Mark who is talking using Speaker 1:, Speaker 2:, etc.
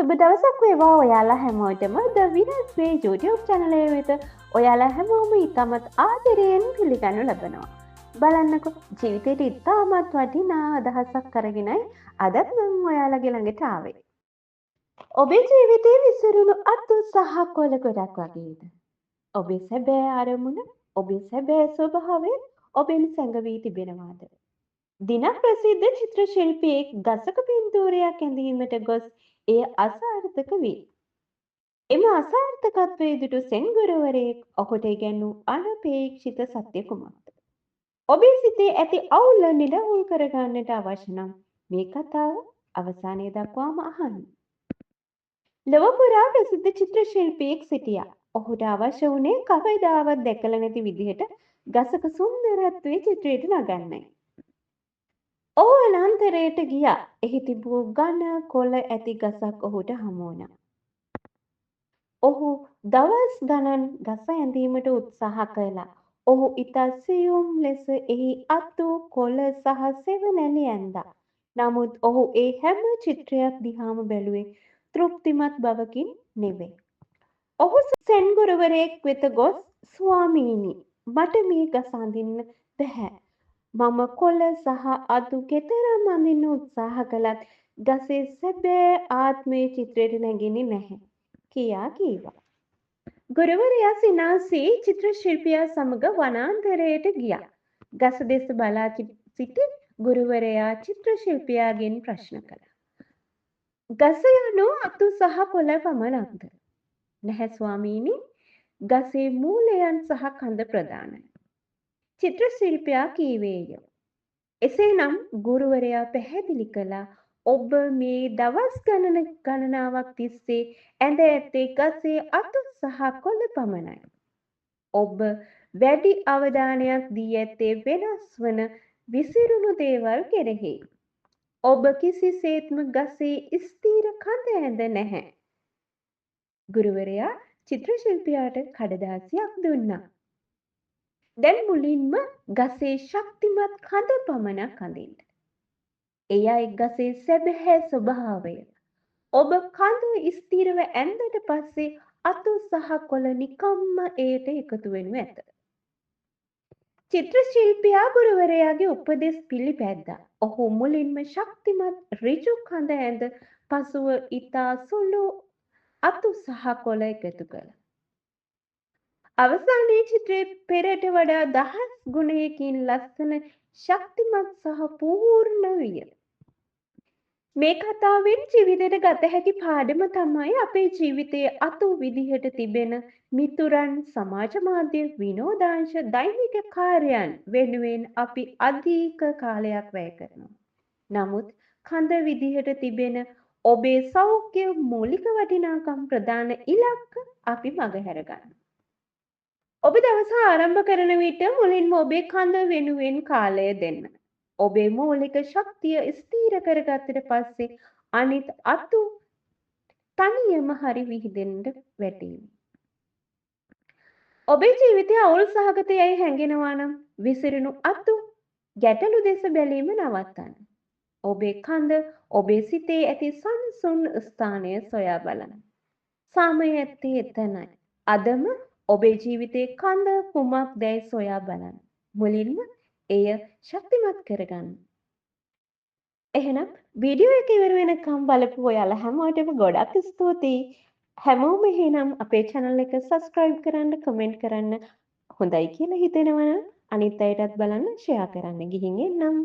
Speaker 1: සුබ දවසක් වේවා ඔයාලා හැමෝටම ද විනස් වේ YouTube channel එක වෙත ඔයාලා හැමෝම ඉතාමත් ආදරයෙන් පිළිගනු ලබනවා. බලන්නකො ජීවිතේට ඉතාමත් වටිනා අදහසක් අරගෙනයි අදත් මම ඔයාලගේ ළඟට ආවේ. ඔබේ ජීවිතේ විසිරුණු අතු සහ කොළ ගොඩක් වගේද? ඔබේ සැබෑ අරමුණ, ඔබේ සැබෑ ස්වභාවය ඔබෙන් සැඟවී තිබෙනවාද? දිනක් ප්‍රසිද්ධ චිත්‍ර ශිල්පියෙක් ගසක පින්තූරයක් ඇඳීමට ගොස් එය අසාර්ථක වී. එම අසාර්ථකත්වයේ දුටු සෙන් ගුරුවරයෙක් ඔහුට ඉගැන්වූ අනපේක්ෂිත සත්‍ය කුමක්ද? ඔබේ සිතේ ඇති අවුල නිරවුල් කරගන්නට අවශ්‍ය නම් මේ කතාව අවසානයේ දක්වාම අහන්න. ලොව පුරා ප්‍රසිද්ධ චිත්‍ර ශිල්පියෙක් සිටියා. ඔහුට අවශ්‍ය වුණේ කවදාවත් දැකලා නැති විදිහට ගසක සුන්දරත්වයේ චිත්‍රයට නගන්නයි. ඔහු අනන්තරයට ගියා. එහි තිබූ ඝන කොළ ඇති ගසක් ඔහුට හමු වුණා. ඔහු දවස් ගණන් ගස ඇඳීමට උත්සාහ කළා. ඔහු ඉතා සියුම් ලෙස එහි අතු, කොළ සහ සෙවණැලි ඇන්දා. නමුත් ඔහු ඒ හැම චිත්‍රයක් දිහාම බැලුවේ තෘප්තිමත් බවකින් නෙවෙයි. ඔහු සෙන් ගුරුවරයෙක් වෙත ගොස් ස්වාමීනි, මට මේ ගස අඳින්න බැහැ. මම කොළ සහ අතු කෙතරම් අඳින්න උත්සාහ කළත් ගසේ සැබෑ ආත්මයේ චිත්‍රයට නැගෙන්නේ නැහැ කියා කීවා. ගුරුවරයා සිනාසී චිත්‍ර ශිල්පියා සමග වනාන්තරයට ගියා. ගස දෙස බලා සිටි ගුරුවරයා චිත්‍ර ශිල්පියාගෙන් ප්‍රශ්න කළා. ගස යනු අතු සහ කොළ පමණක්ද? නැහැ ස්වාමීනි, ගසේ මූලයන් සහ කඳ ප්‍රධානයි. චිත්‍ර ශිල්පියා කීවේය. එසේනම් ගුරුවරයා පැහැදිලි කළා, ඔබ මේ දවස් ගණනාවක් තිස්සේ ඇඳ ඇත්තේ ගසේ අතු සහ කොළ පමණයි. ඔබ වැඩි අවධානයක් දී ඇත්තේ වෙනස් වන විසිරුණු දේවල් කෙරෙහි. ඔබ කිසිසේත්ම ගසේ ස්ථීර කඳ ඇඳ නැහැ. ගුරුවරයා චිත්‍ර ශිල්පියාට කඩදාසියක් දුන්නා. දැන් මුලින්ම ගසේ ශක්තිමත් කඳ පමණක් අඳින්න. එයයි ගසේ සැබෑ ස්වභාවය. ඔබ කඳ ස්ථිරව ඇඳට පස්සේ අතු සහ කොළ නිකම්ම එයට එකතු වෙනු ඇත. චිත්‍ර ශිල්පියා ගුරුවරයාගේ උපදෙස් පිළිපැද්දා. ඔහු මුලින්ම ශක්තිමත් ඍජු කඳ ඇඳ පසුව ඉතා සුළු අතු සහ කොළ එකතු කළා. අවසානයේ චිත්‍රයේ පෙරට වඩා 10 ගුණයකින් ලස්සන, ශක්තිමත් සහ පූර්ණ විය. මේ කතාවෙන් ජීවිතයට ගත හැකි පාඩම තමයි අපේ ජීවිතයේ අතු විදිහට තිබෙන මිතුරන්, සමාජ මාධ්‍ය, විනෝදාංශ, දෛනික කාර්යයන් වෙනුවෙන් අපි අධික කාලයක් වැය කරනවා. නමුත් කඳ විදිහට තිබෙන ඔබේ සෞඛ්‍ය, මූලික වටිනාකම්, ප්‍රධාන ඉලක්ක අපි මගහැර ගන්නවා. ඔබ දවස ආරම්භ කරන විට මුලින්ම ඔබේ කඳ වෙනුවෙන් කාලය දෙන්න. ඔබේ මූලික ශක්තිය ස්ථීර කරගත්තට පස්සේ අනිත් අතු තනියම හරි විහිදෙන්න වැටෙනවා. ඔබේ ජීවිතය අවුල් සහගතයයි හැඟෙනවා නම් විසිරුණු අතු ගැටලු දෙස බැලීම නවත්තන්න. ඔබේ කඳ, ඔබේ සිතේ ඇති සංසුන් ස්ථානය සොයා බලන්න. සාමය ඇත්තේ එතනයි. අදම ඔබේ ජීවිතයේ කඳ කුමක්දැයි සොයා බලන්න. මුලින්ම එය ශක්තිමත් කරගන්න. එහෙනම් වීඩියෝ එක ඉවර වෙනකම් බලපු ඔයාලා හැමෝටම ගොඩක් ස්තුතියි. හැමෝම එහෙනම් අපේ channel එක subscribe කරන්න, comment කරන්න, හොඳයි කියලා හිතෙනවා නම් අනිත් අයටත් බලන්න share කරන්න. ගිහින් එන්නම්.